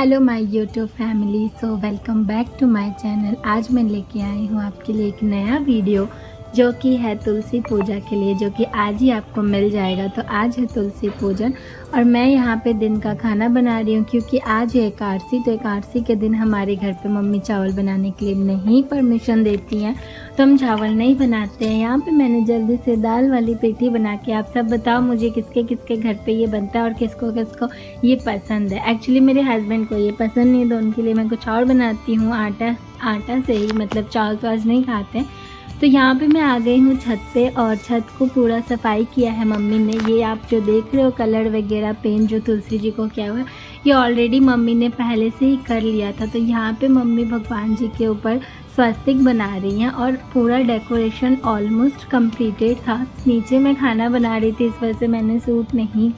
Hello my YouTube family. So welcome back to my channel. आज मैं लेके आई हूँ आपके लिए एक नया वीडियो जो कि है तुलसी पूजा के लिए, जो कि आज ही आपको मिल जाएगा। तो आज है तुलसी पूजन और मैं यहाँ पे दिन का खाना बना रही हूँ क्योंकि आज है एकादशी। तो एकादशी के दिन हमारे घर पे मम्मी चावल बनाने के लिए नहीं परमिशन देती हैं, तो हम चावल नहीं बनाते हैं। यहाँ पे मैंने जल्दी से दाल वाली पेठी बना के, आप सब बताओ मुझे किसके किसके घर पे ये बनता है और किसको किसको ये पसंद है। एक्चुअली मेरे हस्बैंड को ये पसंद नहीं है, तो उनके लिए मैं कुछ और बनाती हूँ। आटा से ही, मतलब चावल तो आज नहीं खाते। तो यहाँ पे मैं आ गई हूँ छत पे और छत को पूरा सफाई किया है मम्मी ने। ये आप जो देख रहे हो कलर वगैरह पेंट जो तुलसी जी को किया हुआ है, ये ऑलरेडी मम्मी ने पहले से ही कर लिया था। तो यहाँ पे मम्मी भगवान जी के ऊपर स्वस्तिक बना रही हैं और पूरा डेकोरेशन ऑलमोस्ट कंप्लीटेड था। नीचे मैं खाना बना रही थी, इस वजह से मैंने शूट नहीं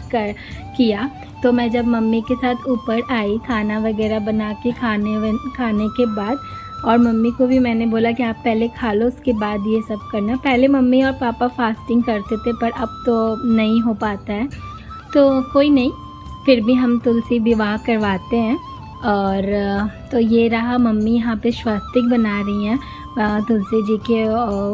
किया। तो मैं जब मम्मी के साथ ऊपर आई खाना वगैरह बना के खाने के बाद, और मम्मी को भी मैंने बोला कि आप पहले खा लो उसके बाद ये सब करना। पहले मम्मी और पापा फास्टिंग करते थे पर अब तो नहीं हो पाता है, तो कोई नहीं, फिर भी हम तुलसी विवाह करवाते हैं। और तो ये रहा, मम्मी यहाँ पे स्वस्तिक बना रही हैं तुलसी जी के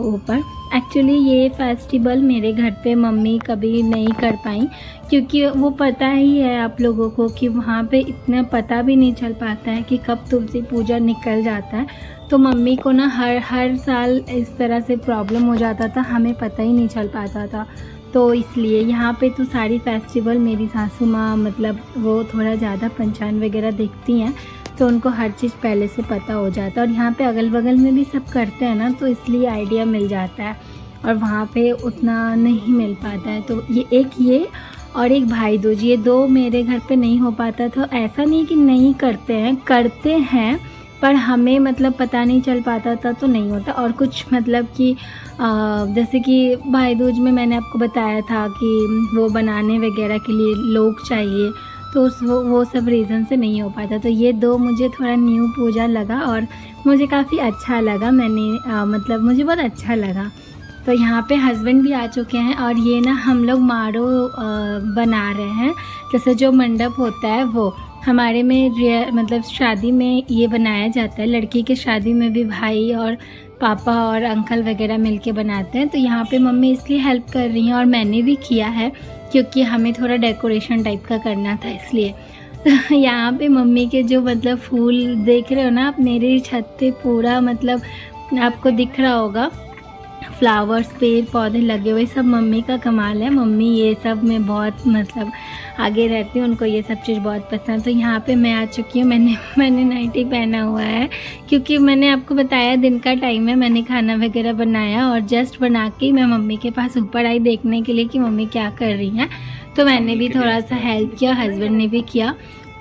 ऊपर। एक्चुअली ये फेस्टिवल मेरे घर पे मम्मी कभी नहीं कर पाई क्योंकि वो पता ही है आप लोगों को कि वहाँ पे इतना पता भी नहीं चल पाता है कि कब तुलसी पूजा निकल जाता है। तो मम्मी को ना हर साल इस तरह से प्रॉब्लम हो जाता था, हमें पता ही नहीं चल पाता था। तो इसलिए यहाँ पे तो सारी फेस्टिवल मेरी सासू माँ, मतलब वो थोड़ा ज़्यादा पंचांग वगैरह देखती हैं, तो उनको हर चीज़ पहले से पता हो जाता है। और यहाँ पे अगल बगल में भी सब करते हैं ना, तो इसलिए आइडिया मिल जाता है और वहाँ पे उतना नहीं मिल पाता है। तो ये और एक भाई दूज, ये दो मेरे घर पे नहीं हो पाता। तो ऐसा नहीं कि नहीं करते हैं पर हमें मतलब पता नहीं चल पाता था, तो नहीं होता। और कुछ मतलब कि जैसे कि भाई दूज में मैंने आपको बताया था कि वो बनाने वगैरह के लिए लोग चाहिए, तो वो सब रीज़न से नहीं हो पाता। तो ये दो मुझे थोड़ा न्यू पूजा लगा और मुझे काफ़ी अच्छा लगा। मतलब मुझे बहुत अच्छा लगा। तो यहाँ पे हस्बैंड भी आ चुके हैं और ये ना हम लोग मारो बना रहे हैं। जैसे जो मंडप होता है वो हमारे में मतलब शादी में ये बनाया जाता है। लड़की के शादी में भी भाई और पापा और अंकल वगैरह मिलके बनाते हैं। तो यहाँ पे मम्मी इसलिए हेल्प कर रही हैं और मैंने भी किया है क्योंकि हमें थोड़ा डेकोरेशन टाइप का करना था इसलिए। तो यहाँ पे मम्मी के जो मतलब फूल देख रहे हो ना आप, मेरे छत पे पूरा मतलब आपको दिख रहा होगा फ्लावर्स, पेड़ पौधे लगे हुए, सब मम्मी का कमाल है। मम्मी ये सब में बहुत मतलब आगे रहती है, उनको ये सब चीज़ बहुत पसंद। तो यहाँ पे मैं आ चुकी हूँ। मैंने नाइटी पहना हुआ है क्योंकि मैंने आपको बताया दिन का टाइम है। मैंने खाना वगैरह बनाया और जस्ट बना के मैं मम्मी के पास ऊपर आई देखने के लिए कि मम्मी क्या कर रही हैं। तो मैंने भी थोड़ा सा हेल्प किया, हस्बैंड ने भी किया।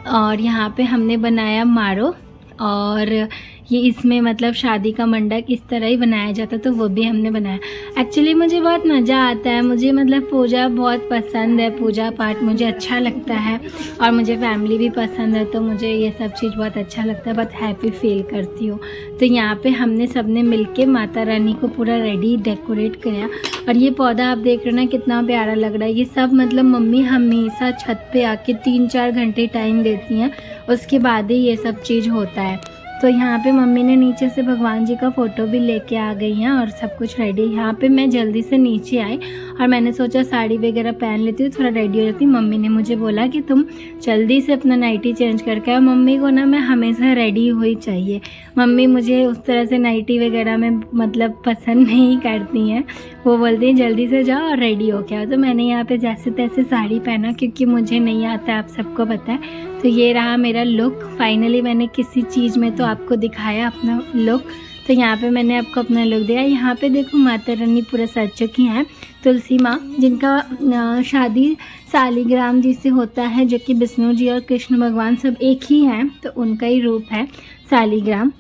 और यहाँ पे हमने बनाया मारो, और ये इसमें मतलब शादी का मंडप इस तरह ही बनाया जाता, तो वो भी हमने बनाया। एक्चुअली मुझे बहुत मज़ा आता है, मुझे मतलब पूजा बहुत पसंद है, पूजा पाठ मुझे अच्छा लगता है और मुझे फैमिली भी पसंद है, तो मुझे ये सब चीज़ बहुत अच्छा लगता है, बहुत हैप्पी फील करती हूँ। तो यहाँ पे हमने सबने मिलके माता रानी को पूरा रेडी डेकोरेट किया। और ये पौधा आप देख रहे हो ना कितना प्यारा लग रहा है। ये सब मतलब मम्मी हमेशा छत पे आके 3-4 घंटे टाइम देती हैं, उसके बाद ही ये सब चीज़ होता है। तो यहाँ पे मम्मी ने नीचे से भगवान जी का फ़ोटो भी लेके आ गई हैं और सब कुछ रेडी। यहाँ पे मैं जल्दी से नीचे आई और मैंने सोचा साड़ी वगैरह पहन लेती हूँ, थोड़ा रेडी हो जाती। मम्मी ने मुझे बोला कि तुम जल्दी से अपना नाइटी चेंज करके आओ। मम्मी को ना मैं हमेशा रेडी हुई चाहिए। मम्मी मुझे उस तरह से नाइटी वगैरह में मतलब पसंद नहीं करती हैं, वो बोलती हैं जल्दी से जाओ और रेडी हो के आओ। तो मैंने यहाँ पे जैसे तैसे साड़ी पहना क्योंकि मुझे नहीं आता, आप सबको पता है। तो ये रहा मेरा लुक। फाइनली मैंने किसी चीज़ में तो आपको दिखाया अपना लुक। तो यहाँ पे मैंने आपको अपना लुक दिया। यहाँ पे देखो माता रानी पूरा सज चुकी हैं। तुलसी माँ जिनका शादी सालिग्राम जी से होता है, जो कि विष्णु जी और कृष्ण भगवान सब एक ही हैं, तो उनका ही रूप है सालिग्राम।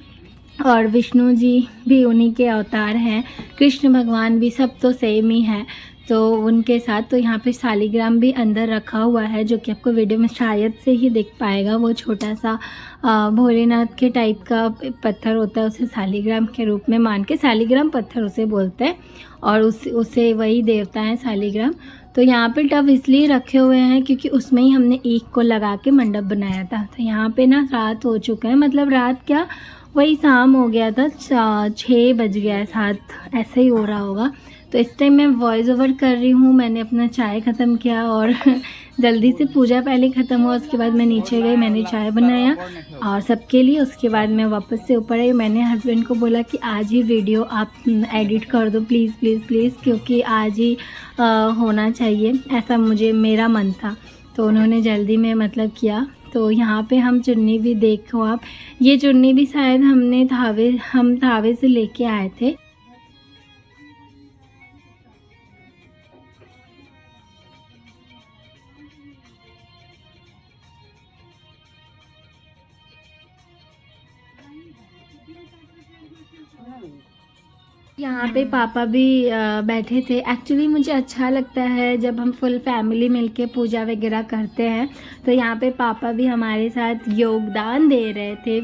और विष्णु जी भी उन्हीं के अवतार हैं, कृष्ण भगवान भी, सब तो सेम ही है। तो उनके साथ तो यहाँ पे सालिग्राम भी अंदर रखा हुआ है, जो कि आपको वीडियो में शायद से ही दिख पाएगा। वो छोटा सा भोलेनाथ के टाइप का पत्थर होता है, उसे सालिग्राम के रूप में मान के, सालिग्राम पत्थर उसे बोलते हैं और उसे वही देवता है सालिग्राम। तो यहाँ पे टब इसलिए रखे हुए हैं क्योंकि उसमें ही हमने ईख को लगा के मंडप बनाया था। तो यहाँ पे ना रात हो चुका है, मतलब रात क्या, वही शाम हो गया था, 6 बज गया है, 7 ऐसे ही हो रहा होगा। तो इस टाइम मैं वॉइस ओवर कर रही हूँ। मैंने अपना चाय ख़त्म किया और जल्दी से पूजा पहले ख़त्म हुआ, उसके बाद मैं नीचे गई, मैंने चाय बनाया और सबके लिए। उसके बाद मैं वापस से ऊपर आई। मैंने हस्बैंड को बोला कि आज ही वीडियो आप एडिट कर दो प्लीज़ प्लीज़ प्लीज़, क्योंकि आज ही होना चाहिए, ऐसा मुझे मेरा मन था। तो उन्होंने जल्दी में मतलब किया। तो यहाँ पे हम चुन्नी भी देखो आप, ये चुन्नी भी शायद हम थावे से लेके आए थे। यहाँ पे पापा भी बैठे थे। एक्चुअली मुझे अच्छा लगता है जब हम फुल फैमिली मिलके पूजा वगैरह करते हैं। तो यहाँ पे पापा भी हमारे साथ योगदान दे रहे थे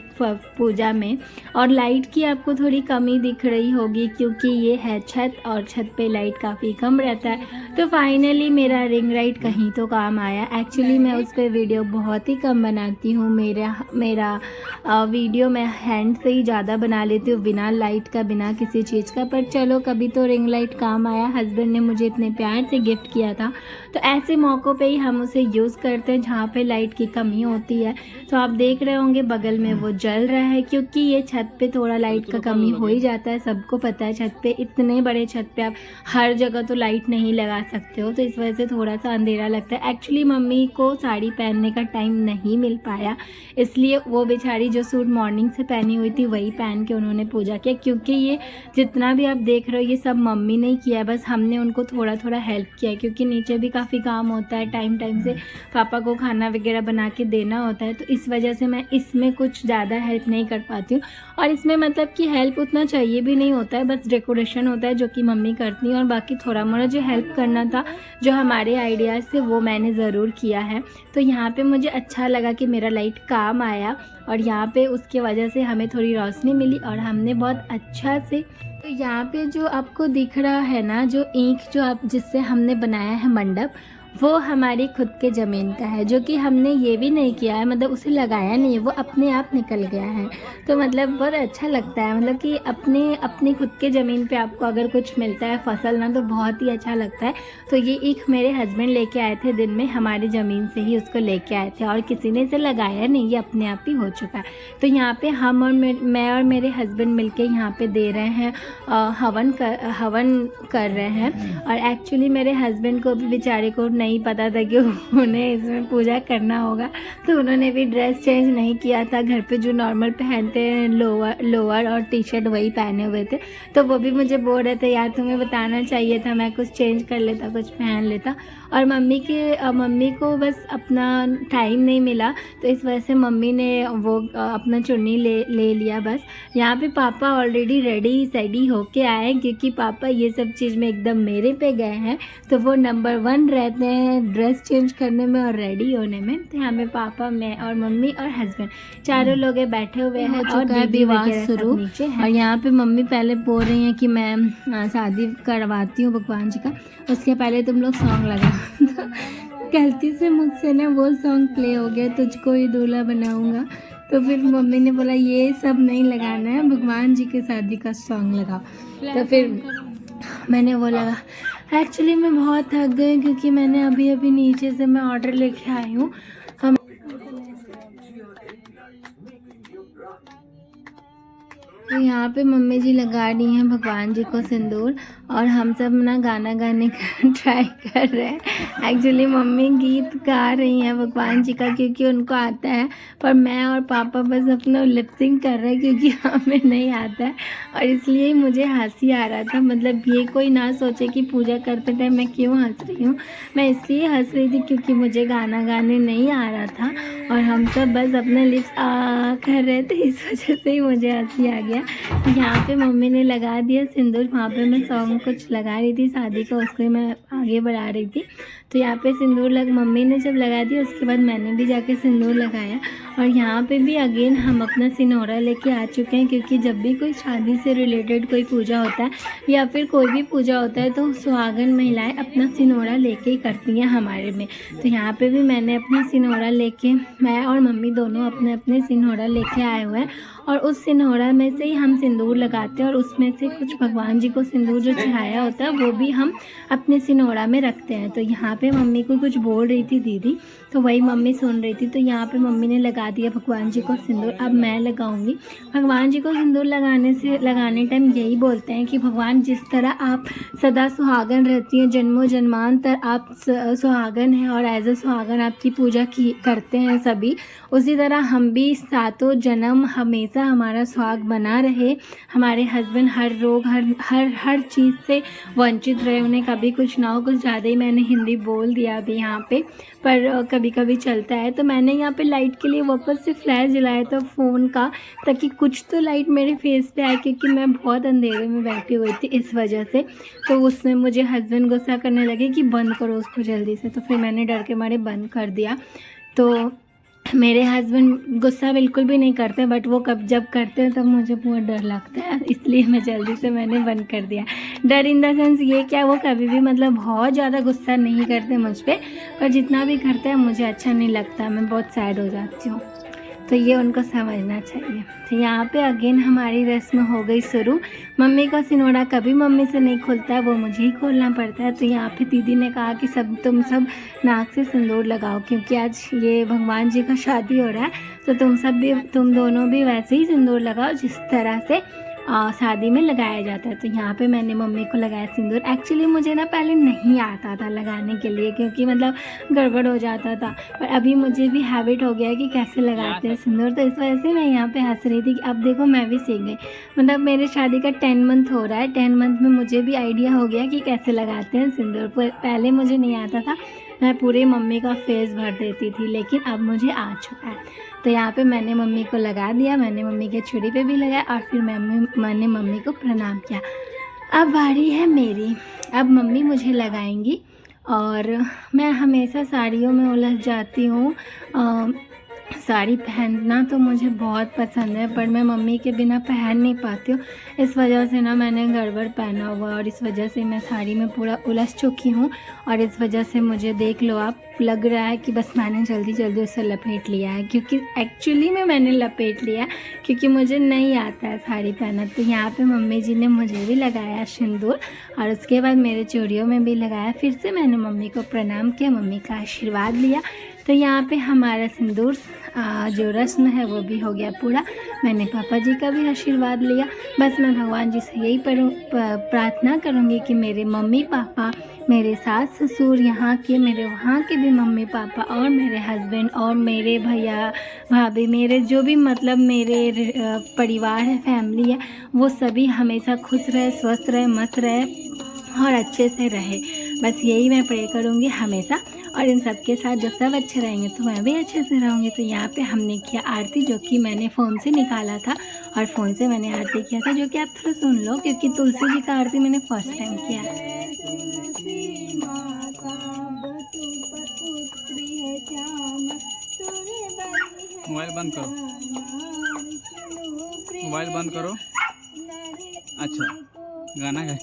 पूजा में। और लाइट की आपको थोड़ी कमी दिख रही होगी क्योंकि ये है छत और छत पे लाइट काफ़ी कम रहता है। तो फाइनली मेरा रिंग लाइट कहीं तो काम आया। एक्चुअली मैं उस पर वीडियो बहुत ही कम बनाती हूँ। मेरा वीडियो मैं हैंड से ही ज़्यादा बना लेती हूँ, बिना लाइट का, बिना किसी चीज़ का। पर चलो कभी तो रिंग लाइट काम आया। हस्बैंड ने मुझे इतने प्यार से गिफ्ट किया था, तो ऐसे मौक़ों पे ही हम उसे यूज़ करते हैं जहाँ पे लाइट की कमी होती है। तो आप देख रहे होंगे बगल में वो जल रहा है, क्योंकि ये छत पे थोड़ा लाइट का कमी हो ही जाता है, सबको पता है। छत पे, इतने बड़े छत पे आप हर जगह तो लाइट नहीं लगा सकते हो, तो इस वजह से थोड़ा सा अंधेरा लगता है। एक्चुअली मम्मी को साड़ी पहनने का टाइम नहीं मिल पाया, इसलिए वो बेचारी जो सूट मॉर्निंग से पहनी हुई थी वही पहन के उन्होंने पूजा किया। क्योंकि ये जितना भी आप देख रहे हो ये सब मम्मी ने किया है, बस हमने उनको थोड़ा थोड़ा हेल्प किया है, क्योंकि नीचे भी काफ़ी काम होता है, टाइम टाइम से पापा को खाना वगैरह बना के देना होता है। तो इस वजह से मैं इसमें कुछ ज़्यादा हेल्प नहीं कर पाती हूँ। और इसमें मतलब कि हेल्प उतना चाहिए भी नहीं होता है, बस डेकोरेशन होता है जो कि मम्मी करती हैं, और बाकी थोड़ा मोड़ा जो हेल्प करना था, जो हमारे आइडियाज़ थे, वो मैंने ज़रूर किया है। तो यहाँ पे मुझे अच्छा लगा कि मेरा लाइट काम आया, और यहाँ पे उसके वजह से हमें थोड़ी रोशनी मिली और हमने बहुत अच्छा से। तो यहाँ पे जो आपको दिख रहा है ना, जो ईंट जो आप जिससे हमने बनाया है मंडप, वो हमारी खुद के ज़मीन का है, जो कि हमने ये भी नहीं किया है, मतलब उसे लगाया नहीं है, वो अपने आप निकल गया है। तो मतलब बहुत अच्छा लगता है, मतलब कि अपनी खुद के ज़मीन पे आपको अगर कुछ मिलता है फसल ना, तो बहुत ही अच्छा लगता है। तो ये एक मेरे हस्बैंड लेके आए थे दिन में, हमारी ज़मीन से ही उसको लेके आए थे, और किसी ने इसे लगाया नहीं, ये अपने आप ही हो चुका है। तो यहाँ पर हम और मैं और मेरे हस्बैंड मिल के यहाँ पर दे रहे हैं, हवन कर रहे हैं। और एक्चुअली मेरे हस्बैंड को भी बेचारे को नहीं पता था कि उन्हें इसमें पूजा करना होगा, तो उन्होंने भी ड्रेस चेंज नहीं किया था। घर पे जो नॉर्मल पहनते हैं लोअर और टी शर्ट वही पहने हुए थे। तो वो भी मुझे बोल रहे थे, यार तुम्हें बताना चाहिए था, मैं कुछ चेंज कर लेता, कुछ पहन लेता। और मम्मी को बस अपना टाइम नहीं मिला, तो इस वजह से मम्मी ने वो अपना चुन्नी ले लिया बस। यहाँ पे पापा ऑलरेडी रेडी सेडी होके आए, क्योंकि पापा ये सब चीज़ में एकदम मेरे पे गए हैं, तो वो नंबर 1 रहते हैं ड्रेस चेंज करने में और रेडी होने में। तो यहाँ पे पापा, मैं और मम्मी और हस्बैंड चारों लोग बैठे हुए हैं, और विवाह शुरू। और यहाँ पे मम्मी पहले बोल रही हैं कि मैं शादी करवाती हूँ भगवान जी का, उसके पहले तुम लोग सॉन्ग लगा। गलती से मुझसे ना वो सॉन्ग प्ले हो गया, तुझको ही दूल्हा बनाऊंगा। तो फिर मम्मी ने बोला ये सब नहीं लगाना है, भगवान जी के शादी का सॉन्ग लगा। तो फिर मैंने वो लगा। एक्चुअली मैं बहुत थक गई, क्योंकि मैंने अभी नीचे से मैं ऑर्डर लेके आई हूँ। तो यहाँ पे मम्मी जी लगा रही हैं भगवान जी को सिंदूर, और हम सब ना गाना गाने का ट्राई कर रहे हैं। एक्चुअली मम्मी गीत गा रही हैं भगवान जी का, क्योंकि उनको आता है, पर मैं और पापा बस अपना लिपसिंग कर रहे हैं, क्योंकि हमें नहीं आता है। और इसलिए मुझे हंसी आ रहा था, मतलब ये कोई ना सोचे कि पूजा करते टाइम मैं क्यों हंस रही हूँ। मैं इसलिए हंस रही थी क्योंकि मुझे गाना गाने नहीं आ रहा था, और हम सब बस अपने लिप्स कर रहे थे, इस वजह से ही मुझे हंसी आ गया। यहाँ पे मम्मी ने लगा दिया सिंदूर, वहाँ पे मैं सॉन्ग कुछ लगा रही थी शादी का, उसको ही मैं आगे बढ़ा रही थी। तो यहाँ पे सिंदूर मम्मी ने जब लगा दिया उसके बाद मैंने भी जाके सिंदूर लगाया। और यहाँ पे भी अगेन हम अपना सिनोरा लेके आ चुके हैं, क्योंकि जब भी कोई शादी से रिलेटेड कोई पूजा होता है या फिर कोई भी पूजा होता है तो सुहागन महिलाएं अपना सिनोरा लेके ही करती हैं हमारे में। तो यहाँ पे भी मैंने अपना सिनोरा लेके, मैं और मम्मी दोनों अपने अपने सिनोरा लेके आए हुए हैं। और उस सिनोरा में से ही हम सिंदूर लगाते हैं और उसमें से कुछ भगवान जी को सिंदूर जो चढ़ाया होता है वो भी हम अपने सिनोरा में रखते हैं। तो यहाँ पे मम्मी को कुछ बोल रही थी दीदी, तो वही मम्मी सुन रही थी। तो यहाँ पे मम्मी ने लगा दिया भगवान जी को सिंदूर। अब मैं लगाऊंगी। भगवान जी को सिंदूर लगाने टाइम यही बोलते हैं कि भगवान जिस तरह आप सदा सुहागन रहती हैं, जन्मों जन्मांतर आप सुहागन हैं और एज अ सुहागन आपकी पूजा करते हैं सभी, उसी तरह हम भी सातों जन्म हमेशा हमारा सुहाग बना रहे, हमारे हस्बैंड हर रोग हर चीज़ से वंचित रहे, उन्हें कभी कुछ ना हो। कुछ ज़्यादा ही मैंने हिंदी बोल दिया अभी यहाँ पे, पर कभी कभी चलता है। तो मैंने यहाँ पे लाइट के लिए वापस से फ्लैश जलाया था फ़ोन का, ताकि कुछ तो लाइट मेरे फेस पे आए, क्योंकि मैं बहुत अंधेरे में बैठी हुई थी इस वजह से। तो उसमें मुझे हस्बैंड गुस्सा करने लगे कि बंद करो उसको जल्दी से, तो फिर मैंने डर के मारे बंद कर दिया। तो मेरे हस्बैंड गुस्सा बिल्कुल भी नहीं करते, बट वो जब करते हैं तब मुझे बहुत डर लगता है, इसलिए मैं जल्दी से मैंने बंद कर दिया। डर इन द सेंस ये क्या, वो कभी भी मतलब बहुत ज़्यादा गुस्सा नहीं करते मुझ पर, पर जितना भी करते हैं मुझे अच्छा नहीं लगता, मैं बहुत सैड हो जाती हूँ। तो ये उनको समझना चाहिए। तो यहाँ पे अगेन हमारी रस्म हो गई शुरू। मम्मी का सिनोरा कभी मम्मी से नहीं खुलता है, वो मुझे ही खोलना पड़ता है। तो यहाँ पे दीदी ने कहा कि तुम सब नाक से सिंदूर लगाओ, क्योंकि आज ये भगवान जी का शादी हो रहा है, तो तुम दोनों भी वैसे ही सिंदूर लगाओ जिस तरह से शादी में लगाया जाता है। तो यहाँ पे मैंने मम्मी को लगाया सिंदूर। एक्चुअली मुझे ना पहले नहीं आता था लगाने के लिए, क्योंकि मतलब गड़बड़ हो जाता था, पर अभी मुझे भी हैबिट हो गया है कि कैसे लगाते हैं सिंदूर। तो इस वजह से मैं यहाँ पे हंस रही थी कि अब देखो मैं भी सीख गई। मतलब मेरे शादी का 10 मंथ हो रहा है, 10 मंथ में मुझे भी आइडिया हो गया कि कैसे लगाते हैं सिंदूर। पहले मुझे नहीं आता था, मैं पूरे मम्मी का फेस भर देती थी, लेकिन अब मुझे आ चुका है। तो यहाँ पे मैंने मम्मी को लगा दिया, मैंने मम्मी के छुरी पे भी लगाया और फिर मैंने मम्मी को प्रणाम किया। अब बारी है मेरी, अब मम्मी मुझे लगाएंगी। और मैं हमेशा साड़ियों में उलझ जाती हूँ। साड़ी पहनना तो मुझे बहुत पसंद है, पर मैं मम्मी के बिना पहन नहीं पाती हूँ। इस वजह से ना मैंने गड़बड़ पहना हुआ, और इस वजह से मैं साड़ी में पूरा उलझ चुकी हूँ। और इस वजह से मुझे देख लो आप, लग रहा है कि बस मैंने जल्दी जल्दी उसे लपेट लिया है, क्योंकि एक्चुअली में मैंने लपेट लिया, क्योंकि मुझे नहीं आता है साड़ी पहनना। तो यहाँ पे मम्मी जी ने मुझे भी लगाया सिंदूर, और उसके बाद मेरे चूड़ियों में भी लगाया। फिर से मैंने मम्मी को प्रणाम किया, मम्मी का आशीर्वाद लिया। तो यहाँ पे हमारा सिंदूर जो रस्म है वो भी हो गया पूरा। मैंने पापा जी का भी आशीर्वाद लिया। बस मैं भगवान जी से यही प्रार्थना करूँगी कि मेरे मम्मी पापा, मेरे सास ससुर यहाँ के, मेरे वहाँ के भी मम्मी पापा, और मेरे हस्बैंड और मेरे भैया भाभी, मेरे जो भी मतलब मेरे परिवार है, फैमिली है, वो सभी हमेशा खुश रहे, स्वस्थ रहे, मस्त रहे और अच्छे से रहे। बस यही मैं प्रे करूँगी हमेशा। और इन सब के साथ जब सब अच्छे रहेंगे तो मैं भी अच्छे से रहूँगी। तो यहाँ पे हमने किया आरती, जो कि मैंने फ़ोन से निकाला था, और फ़ोन से मैंने आरती किया था, जो कि आप थोड़ा सुन लो, क्योंकि तुलसी जी का आरती मैंने फर्स्ट टाइम किया। मोबाइल बंद करो, मोबाइल बंद करो। अच्छा, गाना गाए।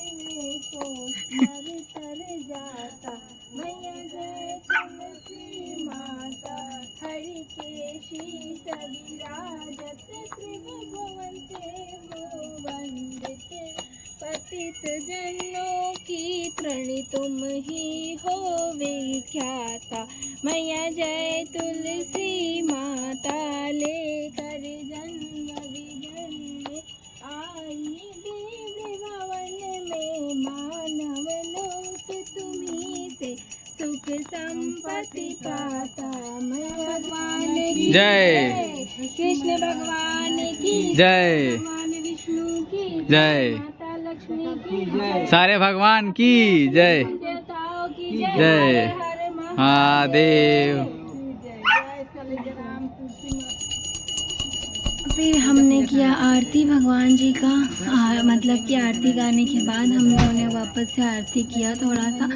पतित जनों की त्रणी तुम ही हो विख्याता, मैया जय तुलसी माता, लेकर जन्म विजन में आई देव भवन में, मानव लोक तुम्ही से सुख संपत्ति पाता। मैं भगवान की जय, कृष्ण भगवान की जय, भगवान विष्णु की जय, माता लक्ष्मी की जय, सारे भगवान की जय, देवताओं की जय, जय हर महादेव। जय। जय राम तुलसी पे हमने किया आरती भगवान जी का, मतलब कि आरती गाने के बाद हम लोगों ने वापस से आरती किया। थोड़ा सा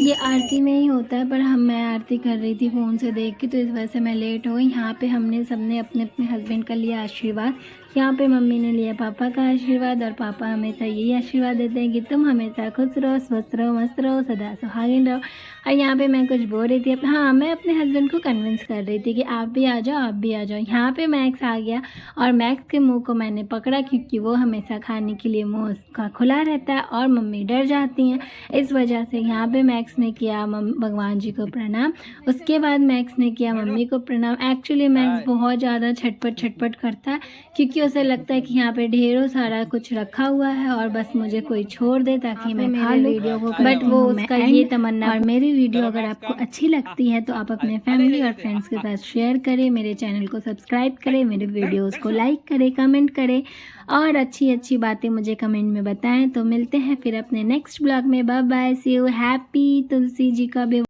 ये आरती में ही होता है, पर मैं आरती कर रही थी फ़ोन से देख के, तो इस वजह से मैं लेट हो गई। यहाँ पे हमने सबने अपने अपने हस्बैंड का लिया आशीर्वाद। यहाँ पे मम्मी ने लिया पापा का आशीर्वाद, और पापा हमेशा यही आशीर्वाद देते हैं कि तुम हमेशा खुश रहो, स्वस्थ रहो, मस्त रहो, सदा सुहागिन रहो। और यहाँ पे मैं कुछ बोल रही थी, हाँ मैं अपने हस्बैंड को कन्विंस कर रही थी कि आप भी आ जाओ, आप भी आ जाओ। यहाँ पे मैक्स आ गया और मैक्स के मुंह को मैंने पकड़ा, क्योंकि वो हमेशा खाने के लिए मुंह उसका खुला रहता है और मम्मी डर जाती हैं। इस वजह से यहाँ पे मैक्स ने किया भगवान जी को प्रणाम। उसके बाद मैक्स ने किया मम्मी को प्रणाम। एक्चुअली मैक्स बहुत ज़्यादा छटपट करता है, क्योंकि उसे लगता है कि यहाँ पे ढेरों सारा कुछ रखा हुआ है और बस मुझे कोई छोड़ दे ताकि मैं खा लूँ। बट वो उसका ये तमन्ना। और मेरी वीडियो अगर आपको अच्छी लगती है तो आप अपने फैमिली और फ्रेंड्स के साथ शेयर करें, मेरे चैनल को सब्सक्राइब करें, मेरे वीडियोस को लाइक करें, कमेंट करें और अच्छी अच्छी बातें मुझे कमेंट में बताएं। तो मिलते हैं फिर अपने नेक्स्ट ब्लॉग में। Bye bye, see you. Happy Tulsi ji का भी